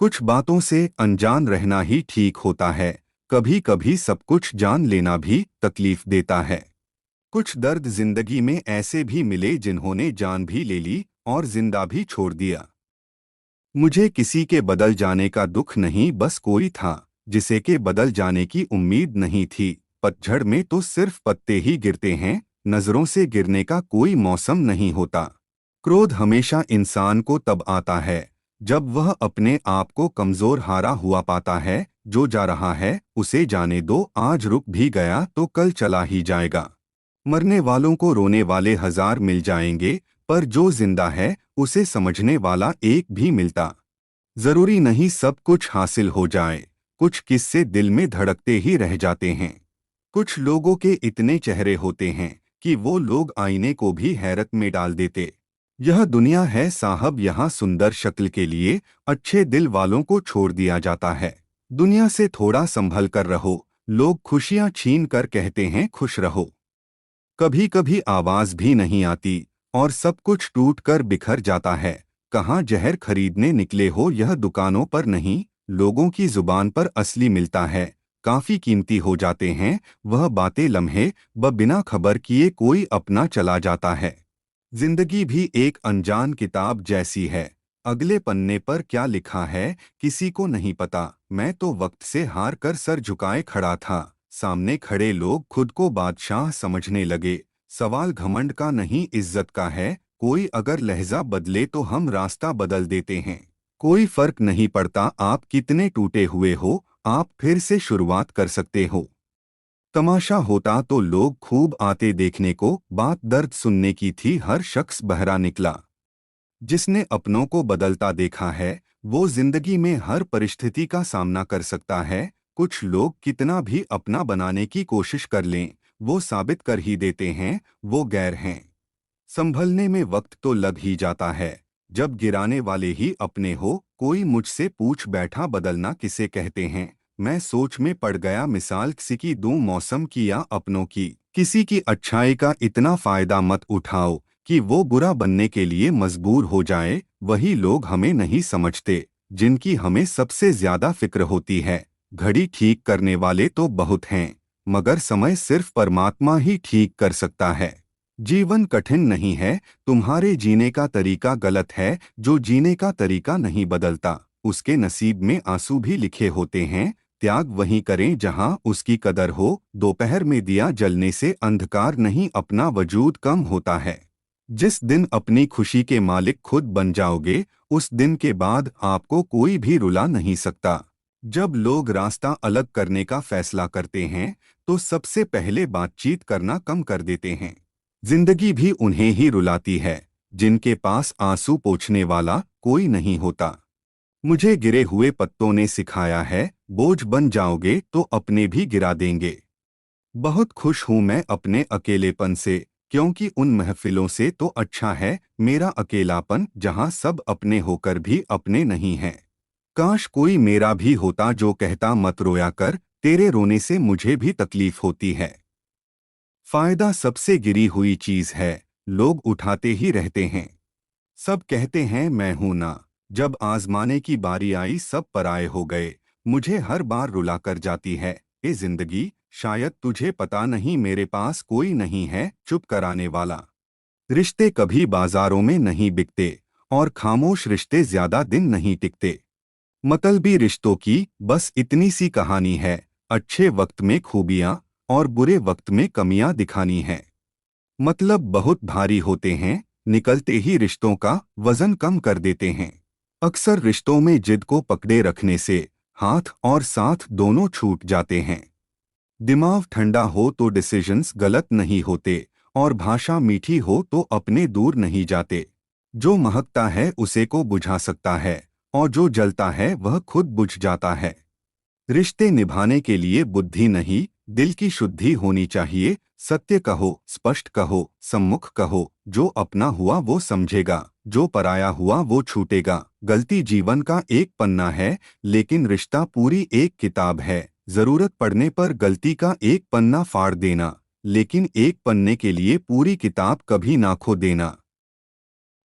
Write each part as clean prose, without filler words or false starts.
कुछ बातों से अनजान रहना ही ठीक होता है। कभी कभी सब कुछ जान लेना भी तकलीफ देता है। कुछ दर्द जिंदगी में ऐसे भी मिले जिन्होंने जान भी ले ली और जिंदा भी छोड़ दिया। मुझे किसी के बदल जाने का दुख नहीं, बस कोई था जिसे के बदल जाने की उम्मीद नहीं थी। पतझड़ में तो सिर्फ पत्ते ही गिरते हैं, नजरों से गिरने का कोई मौसम नहीं होता। क्रोध हमेशा इंसान को तब आता है जब वह अपने आप को कमजोर हारा हुआ पाता है। जो जा रहा है उसे जाने दो, आज रुक भी गया तो कल चला ही जाएगा। मरने वालों को रोने वाले हजार मिल जाएंगे, पर जो जिंदा है उसे समझने वाला एक भी मिलता। जरूरी नहीं सब कुछ हासिल हो जाए, कुछ किस्से दिल में धड़कते ही रह जाते हैं। कुछ लोगों के इतने चेहरे होते हैं कि वो लोग आईने को भी हैरत में डाल देते। यह दुनिया है साहब, यहाँ सुंदर शक्ल के लिए अच्छे दिल वालों को छोड़ दिया जाता है। दुनिया से थोड़ा संभल कर रहो, लोग खुशियां छीन कर कहते हैं खुश रहो। कभी कभी आवाज भी नहीं आती और सब कुछ टूट कर बिखर जाता है। कहाँ जहर खरीदने निकले हो, यह दुकानों पर नहीं लोगों की जुबान पर असली मिलता है। काफी कीमती हो जाते हैं वह बातें, लम्हे बिना खबर किए कोई अपना चला जाता है। जिंदगी भी एक अनजान किताब जैसी है, अगले पन्ने पर क्या लिखा है किसी को नहीं पता। मैं तो वक्त से हार कर सर झुकाए खड़ा था, सामने खड़े लोग खुद को बादशाह समझने लगे। सवाल घमंड का नहीं इज्जत का है, कोई अगर लहजा बदले तो हम रास्ता बदल देते हैं। कोई फर्क नहीं पड़ता आप कितने टूटे हुए हो, आप फिर से शुरुआत कर सकते हो। तमाशा होता तो लोग खूब आते देखने को, बात दर्द सुनने की थी हर शख्स बहरा निकला। जिसने अपनों को बदलता देखा है वो जिंदगी में हर परिस्थिति का सामना कर सकता है। कुछ लोग कितना भी अपना बनाने की कोशिश कर लें, वो साबित कर ही देते हैं वो गैर हैं। संभलने में वक्त तो लग ही जाता है, जब गिराने वाले ही अपने हो। कोई मुझसे पूछ बैठा बदलना किसे कहते हैं, मैं सोच में पड़ गया मिसाल किसी की दूं मौसम की या अपनों की। किसी की अच्छाई का इतना फायदा मत उठाओ कि वो बुरा बनने के लिए मजबूर हो जाए। वही लोग हमें नहीं समझते जिनकी हमें सबसे ज्यादा फिक्र होती है। घड़ी ठीक करने वाले तो बहुत हैं, मगर समय सिर्फ परमात्मा ही ठीक कर सकता है। जीवन कठिन नहीं है, तुम्हारे जीने का तरीका गलत है। जो जीने का तरीका नहीं बदलता उसके नसीब में आंसू भी लिखे होते हैं। त्याग वहीं करें जहां उसकी कदर हो, दोपहर में दिया जलने से अंधकार नहीं अपना वजूद कम होता है। जिस दिन अपनी खुशी के मालिक खुद बन जाओगे, उस दिन के बाद आपको कोई भी रुला नहीं सकता। जब लोग रास्ता अलग करने का फैसला करते हैं तो सबसे पहले बातचीत करना कम कर देते हैं। जिंदगी भी उन्हें ही रुलाती है जिनके पास आंसू पोंछने वाला कोई नहीं होता। मुझे गिरे हुए पत्तों ने सिखाया है, बोझ बन जाओगे तो अपने भी गिरा देंगे। बहुत खुश हूं मैं अपने अकेलेपन से, क्योंकि उन महफिलों से तो अच्छा है मेरा अकेलापन जहां सब अपने होकर भी अपने नहीं हैं। काश कोई मेरा भी होता जो कहता मत रोया कर, तेरे रोने से मुझे भी तकलीफ होती है। फायदा सबसे गिरी हुई चीज है, लोग उठाते ही रहते हैं। सब कहते हैं मैं हूं ना, जब आजमाने की बारी आई सब पराये हो गए। मुझे हर बार रुला कर जाती है ए जिंदगी, शायद तुझे पता नहीं मेरे पास कोई नहीं है चुप कराने वाला। रिश्ते कभी बाजारों में नहीं बिकते और खामोश रिश्ते ज्यादा दिन नहीं टिकते। मतलबी रिश्तों की बस इतनी सी कहानी है, अच्छे वक्त में खूबियां और बुरे वक्त में कमियां दिखानी है। मतलब बहुत भारी होते हैं, निकलते ही रिश्तों का वजन कम कर देते हैं। अक्सर रिश्तों में जिद को पकड़े रखने से हाथ और साथ दोनों छूट जाते हैं। दिमाग ठंडा हो तो डिसीजंस गलत नहीं होते और भाषा मीठी हो तो अपने दूर नहीं जाते। जो महकता है उसे को बुझा सकता है और जो जलता है वह खुद बुझ जाता है। रिश्ते निभाने के लिए बुद्धि नहीं, दिल की शुद्धि होनी चाहिए। सत्य कहो, स्पष्ट कहो, सम्मुख कहो। जो अपना हुआ वो समझेगा, जो पराया हुआ वो छूटेगा। गलती जीवन का एक पन्ना है, लेकिन रिश्ता पूरी एक किताब है। जरूरत पड़ने पर गलती का एक पन्ना फाड़ देना, लेकिन एक पन्ने के लिए पूरी किताब कभी ना खो देना।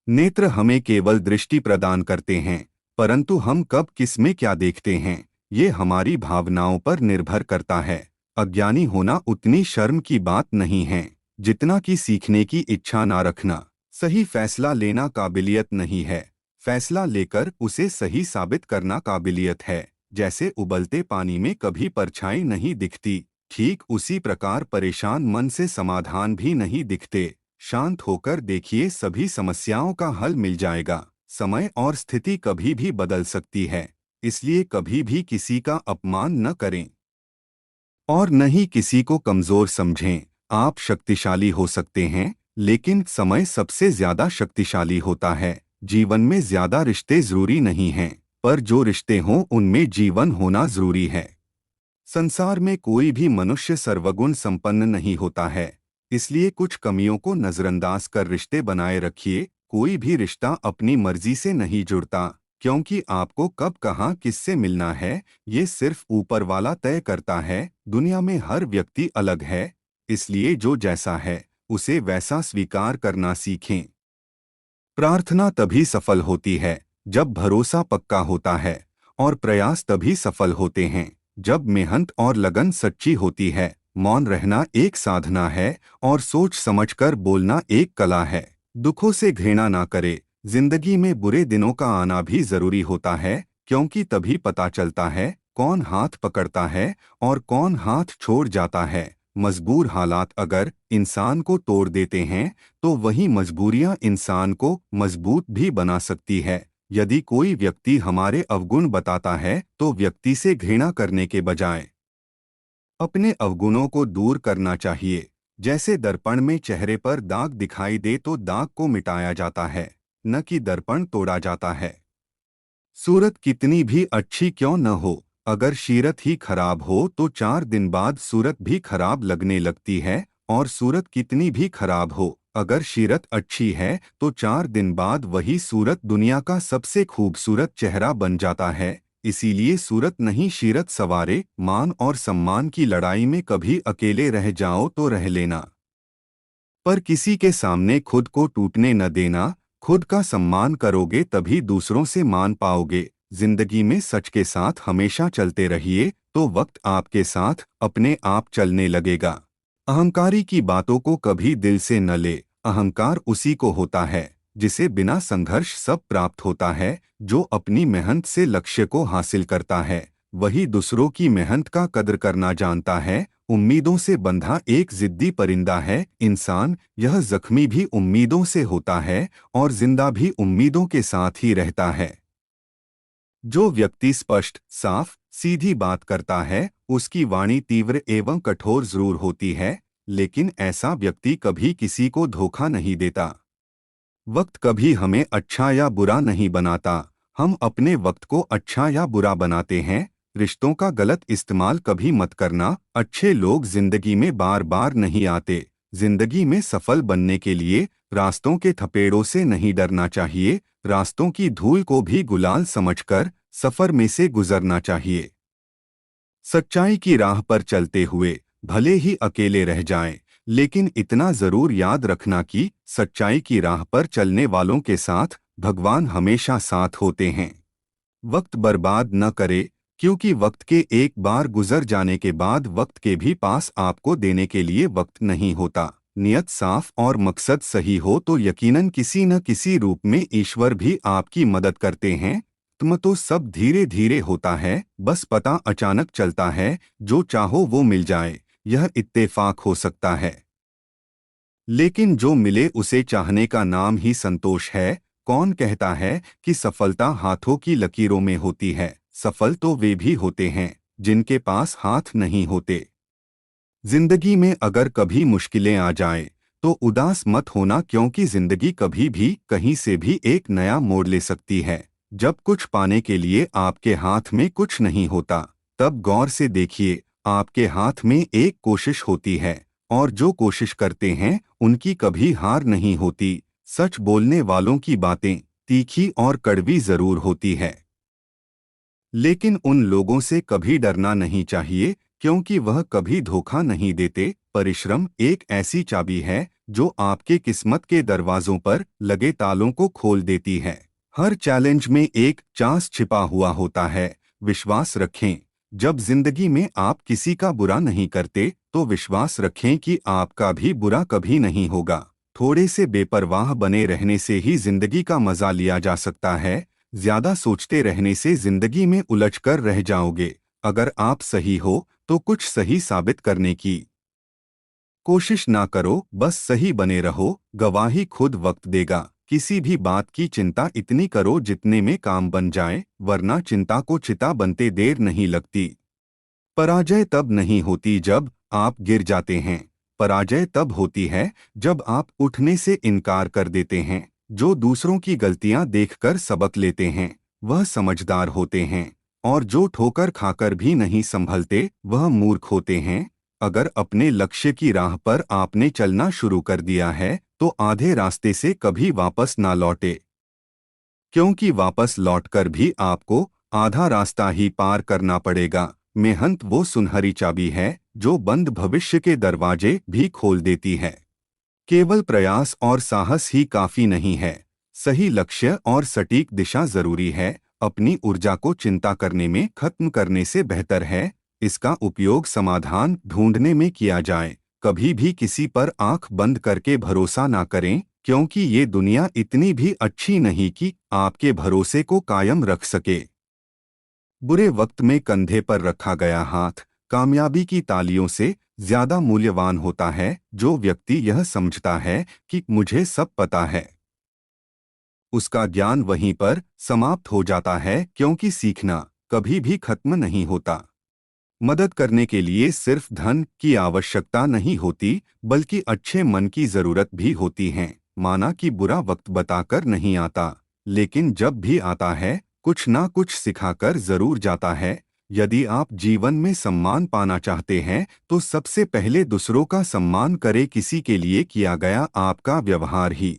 नेत्र हमें केवल दृष्टि प्रदान करते हैं, परंतु हम कब किस में क्या देखते हैं, ये हमारी भावनाओं पर निर्भर करता है। अज्ञानी होना उतनी शर्म की बात नहीं है जितना कि सीखने की इच्छा ना रखना। सही फैसला लेना काबिलियत नहीं है, फैसला लेकर उसे सही साबित करना काबिलियत है। जैसे उबलते पानी में कभी परछाई नहीं दिखती, ठीक उसी प्रकार परेशान मन से समाधान भी नहीं दिखते। शांत होकर देखिए, सभी समस्याओं का हल मिल जाएगा। समय और स्थिति कभी भी बदल सकती है, इसलिए कभी भी किसी का अपमान न करें और न ही किसी को कमजोर समझें। आप शक्तिशाली हो सकते हैं, लेकिन समय सबसे ज्यादा शक्तिशाली होता है। जीवन में ज्यादा रिश्ते जरूरी नहीं हैं, पर जो रिश्ते हों उनमें जीवन होना जरूरी है। संसार में कोई भी मनुष्य सर्वगुण संपन्न नहीं होता है, इसलिए कुछ कमियों को नजरअंदाज कर रिश्ते बनाए रखिए। कोई भी रिश्ता अपनी मर्जी से नहीं जुड़ता, क्योंकि आपको कब कहाँ किससे मिलना है ये सिर्फ ऊपर वाला तय करता है। दुनिया में हर व्यक्ति अलग है, इसलिए जो जैसा है उसे वैसा स्वीकार करना सीखें। प्रार्थना तभी सफल होती है जब भरोसा पक्का होता है, और प्रयास तभी सफल होते हैं जब मेहनत और लगन सच्ची होती है। मौन रहना एक साधना है और सोच समझकर बोलना एक कला है। दुखों से घृणा ना करे। जिंदगी में बुरे दिनों का आना भी जरूरी होता है, क्योंकि तभी पता चलता है कौन हाथ पकड़ता है और कौन हाथ छोड़ जाता है। मजबूर हालात अगर इंसान को तोड़ देते हैं, तो वही मजबूरियां इंसान को मजबूत भी बना सकती है। यदि कोई व्यक्ति हमारे अवगुण बताता है, तो व्यक्ति से घृणा करने के बजाय अपने अवगुणों को दूर करना चाहिए। जैसे दर्पण में चेहरे पर दाग दिखाई दे तो दाग को मिटाया जाता है, न कि दर्पण तोड़ा जाता है। सूरत कितनी भी अच्छी क्यों न हो, अगर सीरत ही खराब हो तो 4 दिन बाद सूरत भी खराब लगने लगती है। और सूरत कितनी भी खराब हो, अगर सीरत अच्छी है तो 4 दिन बाद वही सूरत दुनिया का सबसे खूबसूरत चेहरा बन जाता है। इसीलिए सूरत नहीं सीरत सवारे। मान और सम्मान की लड़ाई में कभी अकेले रह जाओ तो रह लेना, पर किसी के सामने खुद को टूटने न देना। खुद का सम्मान करोगे तभी दूसरों से मान पाओगे। जिंदगी में सच के साथ हमेशा चलते रहिए, तो वक्त आपके साथ अपने आप चलने लगेगा। अहंकारी की बातों को कभी दिल से न ले। अहंकार उसी को होता है जिसे बिना संघर्ष सब प्राप्त होता है। जो अपनी मेहनत से लक्ष्य को हासिल करता है, वही दूसरों की मेहनत का कद्र करना जानता है। उम्मीदों से बंधा एक जिद्दी परिंदा है इंसान। यह जख्मी भी उम्मीदों से होता है और जिंदा भी उम्मीदों के साथ ही रहता है। जो व्यक्ति स्पष्ट, साफ, सीधी बात करता है, उसकी वाणी तीव्र एवं कठोर जरूर होती है, लेकिन ऐसा व्यक्ति कभी किसी को धोखा नहीं देता। वक्त कभी हमें अच्छा या बुरा नहीं बनाता, हम अपने वक्त को अच्छा या बुरा बनाते हैं। रिश्तों का गलत इस्तेमाल कभी मत करना। अच्छे लोग जिंदगी में बार बार नहीं आते। जिंदगी में सफल बनने के लिए रास्तों के थपेड़ों से नहीं डरना चाहिए, रास्तों की धूल को भी गुलाल समझकर सफर में से गुजरना चाहिए। सच्चाई की राह पर चलते हुए भले ही अकेले रह जाएं, लेकिन इतना जरूर याद रखना कि सच्चाई की राह पर चलने वालों के साथ भगवान हमेशा साथ होते हैं। वक्त बर्बाद न करे, क्योंकि वक्त के एक बार गुजर जाने के बाद वक्त के भी पास आपको देने के लिए वक्त नहीं होता। नियत साफ और मकसद सही हो तो यकीनन किसी न किसी रूप में ईश्वर भी आपकी मदद करते हैं। तुम तो सब धीरे धीरे होता है, बस पता अचानक चलता है। जो चाहो वो मिल जाए, यह इत्तेफाक हो सकता है, लेकिन जो मिले उसे चाहने का नाम ही संतोष है। कौन कहता है कि सफलता हाथों की लकीरों में होती है? सफल तो वे भी होते हैं जिनके पास हाथ नहीं होते। जिंदगी में अगर कभी मुश्किलें आ जाएं, तो उदास मत होना, क्योंकि जिंदगी कभी भी कहीं से भी एक नया मोड़ ले सकती है। जब कुछ पाने के लिए आपके हाथ में कुछ नहीं होता, तब गौर से देखिए, आपके हाथ में एक कोशिश होती है, और जो कोशिश करते हैं उनकी कभी हार नहीं होती। सच बोलने वालों की बातें तीखी और कड़वी जरूर होती है, लेकिन उन लोगों से कभी डरना नहीं चाहिए, क्योंकि वह कभी धोखा नहीं देते। परिश्रम एक ऐसी चाबी है जो आपके किस्मत के दरवाजों पर लगे तालों को खोल देती है। हर चैलेंज में एक चांस छिपा हुआ होता है। विश्वास रखें। जब जिंदगी में आप किसी का बुरा नहीं करते तो विश्वास रखें कि आपका भी बुरा कभी नहीं होगा। थोड़े से बेपरवाह बने रहने से ही जिंदगी का मजा लिया जा सकता है। ज्यादा सोचते रहने से जिंदगी में उलझ कर रह जाओगे। अगर आप सही हो तो कुछ सही साबित करने की कोशिश ना करो, बस सही बने रहो। गवाही खुद वक्त देगा। किसी भी बात की चिंता इतनी करो जितने में काम बन जाए, वरना चिंता को चिता बनते देर नहीं लगती। पराजय तब नहीं होती जब आप गिर जाते हैं। पराजय तब होती है जब आप उठने से इनकार कर देते हैं। जो दूसरों की गलतियां देखकर सबक लेते हैं वह समझदार होते हैं, और जो ठोकर खाकर भी नहीं संभलते वह मूर्ख होते हैं। अगर अपने लक्ष्य की राह पर आपने चलना शुरू कर दिया है तो आधे रास्ते से कभी वापस ना लौटे, क्योंकि वापस लौटकर भी आपको आधा रास्ता ही पार करना पड़ेगा। मेहनत वो सुनहरी चाबी है जो बंद भविष्य के दरवाजे भी खोल देती है। केवल प्रयास और साहस ही काफी नहीं है, सही लक्ष्य और सटीक दिशा जरूरी है। अपनी ऊर्जा को चिंता करने में खत्म करने से बेहतर है इसका उपयोग समाधान ढूंढने में किया जाए। कभी भी किसी पर आंख बंद करके भरोसा ना करें, क्योंकि ये दुनिया इतनी भी अच्छी नहीं कि आपके भरोसे को कायम रख सके। बुरे वक्त में कंधे पर रखा गया हाथ कामयाबी की तालियों से ज्यादा मूल्यवान होता है। जो व्यक्ति यह समझता है कि मुझे सब पता है, उसका ज्ञान वहीं पर समाप्त हो जाता है, क्योंकि सीखना कभी भी खत्म नहीं होता। मदद करने के लिए सिर्फ धन की आवश्यकता नहीं होती, बल्कि अच्छे मन की जरूरत भी होती है। माना कि बुरा वक्त बताकर नहीं आता, लेकिन जब भी आता है कुछ ना कुछ सिखाकर जरूर जाता है। यदि आप जीवन में सम्मान पाना चाहते हैं तो सबसे पहले दूसरों का सम्मान करें। किसी के लिए किया गया आपका व्यवहार ही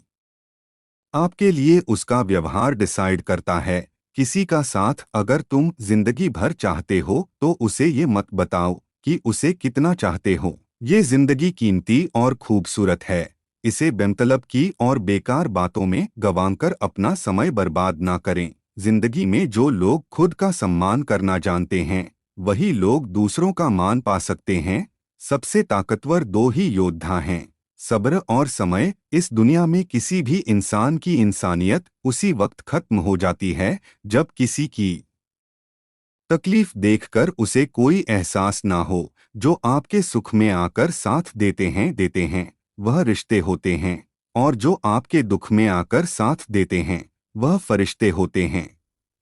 आपके लिए उसका व्यवहार डिसाइड करता है। किसी का साथ अगर तुम जिंदगी भर चाहते हो तो उसे ये मत बताओ कि उसे कितना चाहते हो। ये जिंदगी कीमती और खूबसूरत है। इसे बेमतलब की और बेकार बातों में गंवाकर अपना समय बर्बाद ना करें। जिंदगी में जो लोग खुद का सम्मान करना जानते हैं वही लोग दूसरों का मान पा सकते हैं। सबसे ताकतवर दो ही योद्धा हैं, सब्र और समय। इस दुनिया में किसी भी इंसान की इंसानियत उसी वक्त खत्म हो जाती है जब किसी की तकलीफ देखकर उसे कोई एहसास ना हो। जो आपके सुख में आकर साथ देते हैं वह रिश्ते होते हैं, और जो आपके दुख में आकर साथ देते हैं वह फरिश्ते होते हैं।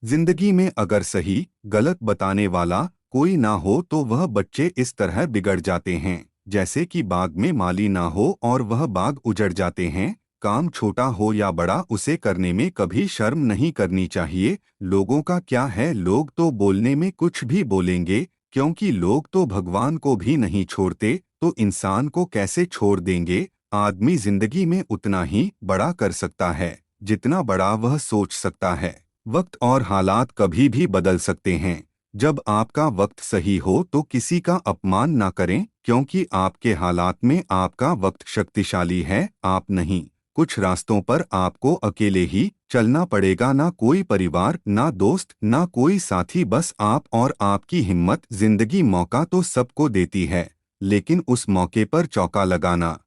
जिंदगी में अगर सही गलत बताने वाला कोई ना हो तो वह बच्चे इस तरह बिगड़ जाते हैं जैसे कि बाग में माली ना हो और वह बाग उजड़ जाते हैं। काम छोटा हो या बड़ा उसे करने में कभी शर्म नहीं करनी चाहिए। लोगों का क्या है, लोग तो बोलने में कुछ भी बोलेंगे, क्योंकि लोग तो भगवान को भी नहीं छोड़ते तो इंसान को कैसे छोड़ देंगे। आदमी जिंदगी में उतना ही बड़ा कर सकता है जितना बड़ा वह सोच सकता है। वक्त और हालात कभी भी बदल सकते हैं। जब आपका वक्त सही हो तो किसी का अपमान ना करें, क्योंकि आपके हालात में आपका वक्त शक्तिशाली है, आप नहीं। कुछ रास्तों पर आपको अकेले ही चलना पड़ेगा, ना कोई परिवार, ना दोस्त, ना कोई साथी, बस आप और आपकी हिम्मत। जिंदगी मौका तो सबको देती है, लेकिन उस मौके पर चौका लगाना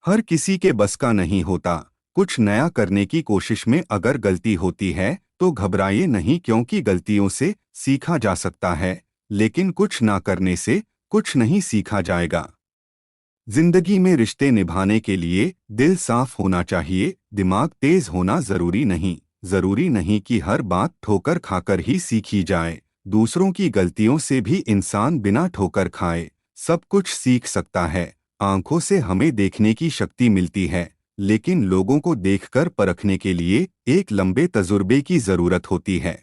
हर किसी के बस का नहीं होता। कुछ नया करने की कोशिश में अगर गलती होती है तो घबराइए नहीं, क्योंकि गलतियों से सीखा जा सकता है, लेकिन कुछ ना करने से कुछ नहीं सीखा जाएगा। जिंदगी में रिश्ते निभाने के लिए दिल साफ होना चाहिए, दिमाग तेज होना जरूरी नहीं। जरूरी नहीं कि हर बात ठोकर खाकर ही सीखी जाए। दूसरों की गलतियों से भी इंसान बिना ठोकर खाए सब कुछ सीख सकता है। आंखों से हमें देखने की शक्ति मिलती है, लेकिन लोगों को देखकर परखने के लिए एक लंबे तजुर्बे की जरूरत होती है।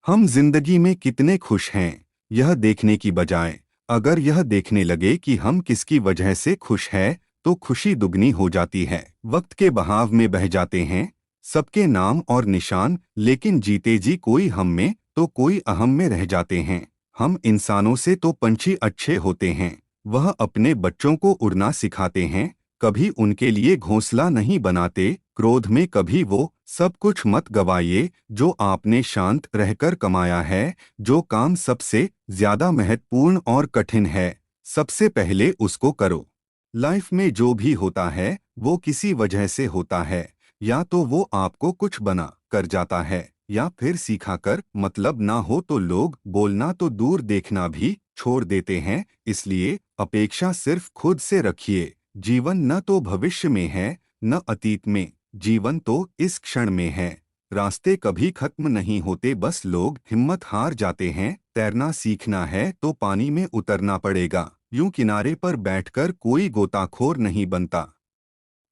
हम जिंदगी में कितने खुश हैं यह देखने की बजाय अगर यह देखने लगे कि हम किसकी वजह से खुश हैं तो खुशी दुगनी हो जाती है। वक्त के बहाव में बह जाते हैं सबके नाम और निशान, लेकिन जीते जी कोई हम में तो कोई अहम में रह जाते हैं। हम इंसानों से तो पंछी अच्छे होते हैं, वह अपने बच्चों को उड़ना सिखाते हैं, कभी उनके लिए घोंसला नहीं बनाते। क्रोध में कभी वो सब कुछ मत गवाइए जो आपने शांत रहकर कमाया है। जो काम सबसे ज्यादा महत्वपूर्ण और कठिन है, सबसे पहले उसको करो। लाइफ में जो भी होता है वो किसी वजह से होता है। या तो वो आपको कुछ बना कर जाता है या फिर सीखा कर। मतलब ना हो तो लोग बोलना तो दूर देखना भी छोड़ देते हैं। इसलिए अपेक्षा सिर्फ खुद से रखिए। जीवन न तो भविष्य में है न अतीत में, जीवन तो इस क्षण में है। रास्ते कभी खत्म नहीं होते, बस लोग हिम्मत हार जाते हैं। तैरना सीखना है तो पानी में उतरना पड़ेगा, यूं किनारे पर बैठकर कोई गोताखोर नहीं बनता।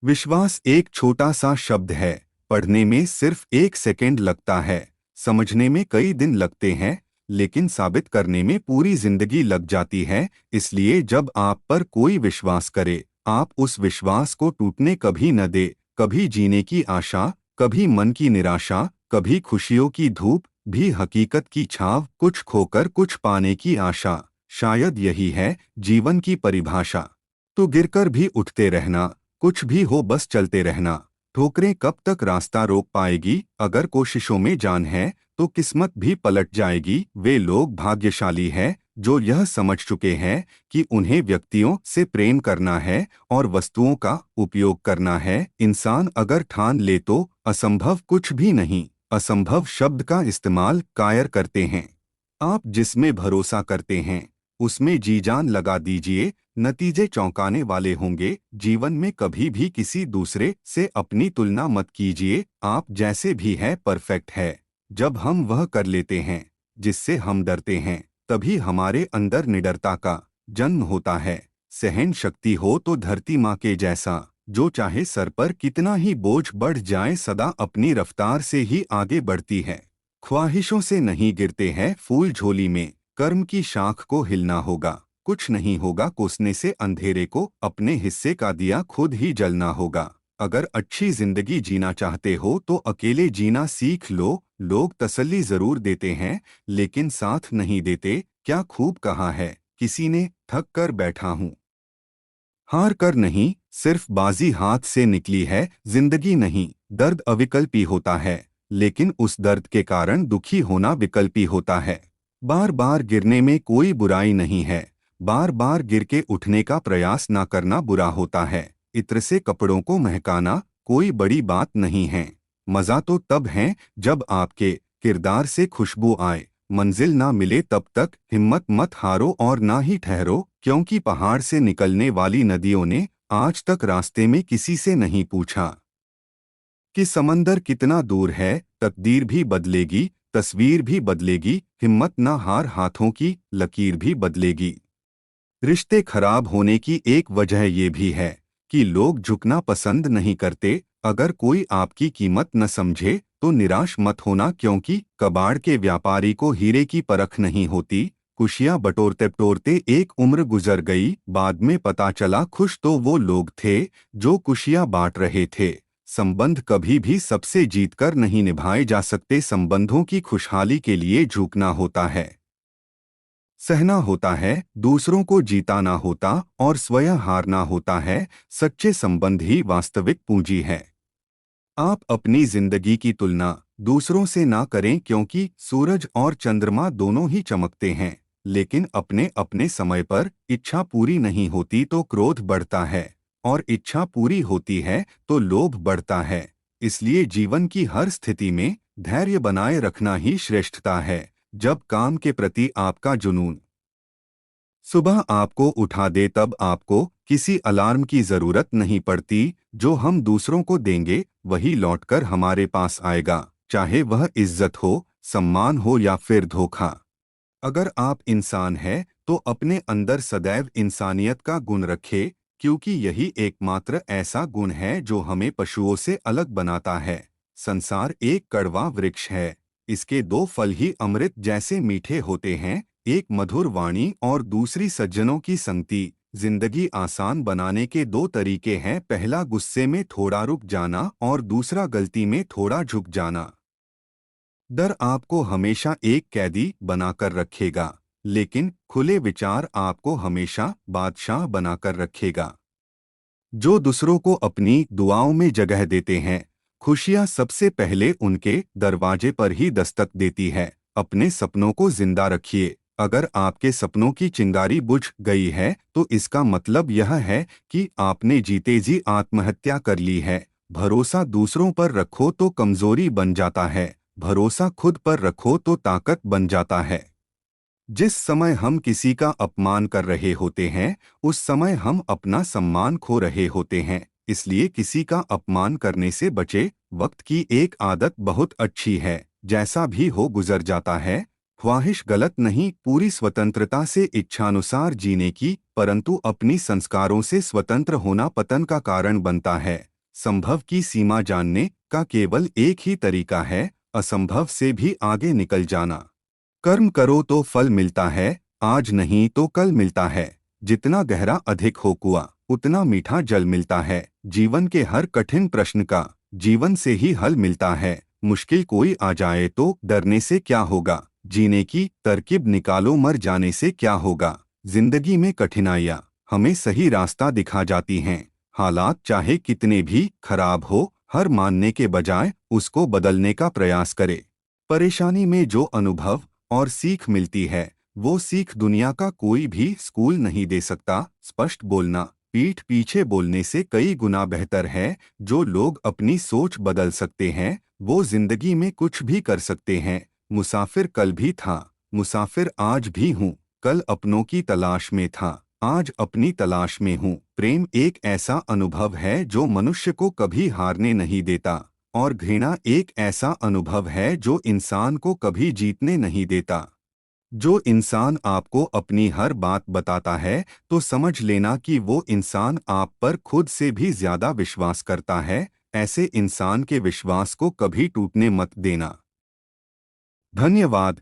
विश्वास एक छोटा सा शब्द है। पढ़ने में सिर्फ 1 सेकंड लगता है, समझने में कई दिन लगते हैं, लेकिन साबित करने में पूरी जिंदगी लग जाती है। इसलिए जब आप पर कोई विश्वास करे, आप उस विश्वास को टूटने कभी न दे। कभी जीने की आशा, कभी मन की निराशा, कभी खुशियों की धूप, भी हकीकत की छाव, कुछ खोकर कुछ पाने की आशा। शायद यही है जीवन की परिभाषा। तो गिरकर भी उठते रहना, कुछ भी हो बस चलते रहना। ठोकरें कब तक रास्ता रोक पाएगी? अगर कोशिशों में जान है तो किस्मत भी पलट जाएगी। वे लोग भाग्यशाली हैं जो यह समझ चुके हैं कि उन्हें व्यक्तियों से प्रेम करना है और वस्तुओं का उपयोग करना है। इंसान अगर ठान ले तो असंभव कुछ भी नहीं। असंभव शब्द का इस्तेमाल कायर करते हैं। आप जिसमें भरोसा करते हैं उसमें जी जान लगा दीजिए, नतीजे चौंकाने वाले होंगे। जीवन में कभी भी किसी दूसरे से अपनी तुलना मत कीजिए। आप जैसे भी है परफेक्ट है। जब हम वह कर लेते हैं जिससे हम डरते हैं, तभी हमारे अंदर निडरता का जन्म होता है। सहन शक्ति हो तो धरती माँ के जैसा, जो चाहे सर पर कितना ही बोझ बढ़ जाए सदा अपनी रफ्तार से ही आगे बढ़ती है। ख्वाहिशों से नहीं गिरते हैं फूल झोली में, कर्म की शाख को हिलना होगा। कुछ नहीं होगा कोसने से अंधेरे को, अपने हिस्से का दिया खुद ही जलना होगा। अगर अच्छी जिंदगी जीना चाहते हो तो अकेले जीना सीख लो। लोग तसल्ली जरूर देते हैं लेकिन साथ नहीं देते। क्या खूब कहा है किसी ने, थक कर बैठा हूँ, हार कर नहीं, सिर्फ बाजी हाथ से निकली है। जिंदगी नहीं, दर्द अविकल्पी होता है, लेकिन उस दर्द के कारण दुखी होना विकल्पी होता है। बार बार गिरने में कोई बुराई नहीं है, बार बार गिर के उठने का प्रयास ना करना बुरा होता है। इत्र से कपड़ों को महकाना कोई बड़ी बात नहीं है। मजा तो तब है जब आपके किरदार से खुशबू आए। मंजिल ना मिले तब तक हिम्मत मत हारो और ना ही ठहरो, क्योंकि पहाड़ से निकलने वाली नदियों ने आज तक रास्ते में किसी से नहीं पूछा कि समंदर कितना दूर है। तकदीर भी बदलेगी, तस्वीर भी बदलेगी, हिम्मत ना हार, हाथों की लकीर भी बदलेगी। रिश्ते खराब होने की एक वजह ये भी है कि लोग झुकना पसंद नहीं करते। अगर कोई आपकी कीमत न समझे तो निराश मत होना, क्योंकि कबाड़ के व्यापारी को हीरे की परख नहीं होती। खुशियां बटोरते बटोरते एक उम्र गुजर गई, बाद में पता चला खुश तो वो लोग थे जो खुशियां बांट रहे थे। संबंध कभी भी सबसे जीतकर नहीं निभाए जा सकते। संबंधों की खुशहाली के लिए झुकना होता है, सहना होता है, दूसरों को जीताना होता और स्वयं हारना होता है। सच्चे संबंध ही वास्तविक पूंजी है। आप अपनी जिंदगी की तुलना दूसरों से ना करें, क्योंकि सूरज और चंद्रमा दोनों ही चमकते हैं, लेकिन अपने अपने समय पर। इच्छा पूरी नहीं होती तो क्रोध बढ़ता है, और इच्छा पूरी होती है तो लोभ बढ़ता है। इसलिए जीवन की हर स्थिति में धैर्य बनाए रखना ही श्रेष्ठता है। जब काम के प्रति आपका जुनून सुबह आपको उठा दे तब आपको किसी अलार्म की जरूरत नहीं पड़ती। जो हम दूसरों को देंगे वही लौटकर हमारे पास आएगा, चाहे वह इज्जत हो, सम्मान हो या फिर धोखा। अगर आप इंसान हैं तो अपने अंदर सदैव इंसानियत का गुण रखें, क्योंकि यही एकमात्र ऐसा गुण है जो हमें पशुओं से अलग बनाता है। संसार एक कड़वा वृक्ष है, इसके दो फल ही अमृत जैसे मीठे होते हैं, एक मधुर वाणी और दूसरी सज्जनों की संगति। जिंदगी आसान बनाने के दो तरीके हैं, पहला गुस्से में थोड़ा रुक जाना और दूसरा गलती में थोड़ा झुक जाना। डर आपको हमेशा एक कैदी बनाकर रखेगा, लेकिन खुले विचार आपको हमेशा बादशाह बनाकर रखेगा। जो दूसरों को अपनी दुआओं में जगह देते हैं, खुशियाँ सबसे पहले उनके दरवाजे पर ही दस्तक देती है। अपने सपनों को जिंदा रखिए। अगर आपके सपनों की चिंगारी बुझ गई है तो इसका मतलब यह है कि आपने जीते जी आत्महत्या कर ली है। भरोसा दूसरों पर रखो तो कमजोरी बन जाता है, भरोसा खुद पर रखो तो ताकत बन जाता है। जिस समय हम किसी का अपमान कर रहे होते हैं, उस समय हम अपना सम्मान खो रहे होते हैं। इसलिए किसी का अपमान करने से बचे। वक्त की एक आदत बहुत अच्छी है, जैसा भी हो गुजर जाता है। ख्वाहिश गलत नहीं, पूरी स्वतंत्रता से इच्छानुसार जीने की, परंतु अपनी संस्कारों से स्वतंत्र होना पतन का कारण बनता है। संभव की सीमा जानने का केवल एक ही तरीका है, असंभव से भी आगे निकल जाना। कर्म करो तो फल मिलता है, आज नहीं तो कल मिलता है। जितना गहरा अधिक हो कुआं, उतना मीठा जल मिलता है। जीवन के हर कठिन प्रश्न का जीवन से ही हल मिलता है। मुश्किल कोई आ जाए तो डरने से क्या होगा, जीने की तरकीब निकालो, मर जाने से क्या होगा। जिंदगी में कठिनाइयाँ हमें सही रास्ता दिखा जाती हैं। हालात चाहे कितने भी खराब हो, हर मानने के बजाय उसको बदलने का प्रयास करे। परेशानी में जो अनुभव और सीख मिलती है, वो सीख दुनिया का कोई भी स्कूल नहीं दे सकता। स्पष्ट बोलना पीठ पीछे बोलने से कई गुना बेहतर है। जो लोग अपनी सोच बदल सकते हैं, वो जिंदगी में कुछ भी कर सकते हैं। मुसाफिर कल भी था, मुसाफिर आज भी हूँ। कल अपनों की तलाश में था, आज अपनी तलाश में हूँ। प्रेम एक ऐसा अनुभव है जो मनुष्य को कभी हारने नहीं देता, और घृणा एक ऐसा अनुभव है जो इंसान को कभी जीतने नहीं देता। जो इंसान आपको अपनी हर बात बताता है, तो समझ लेना कि वो इंसान आप पर खुद से भी ज्यादा विश्वास करता है। ऐसे इंसान के विश्वास को कभी टूटने मत देना। धन्यवाद।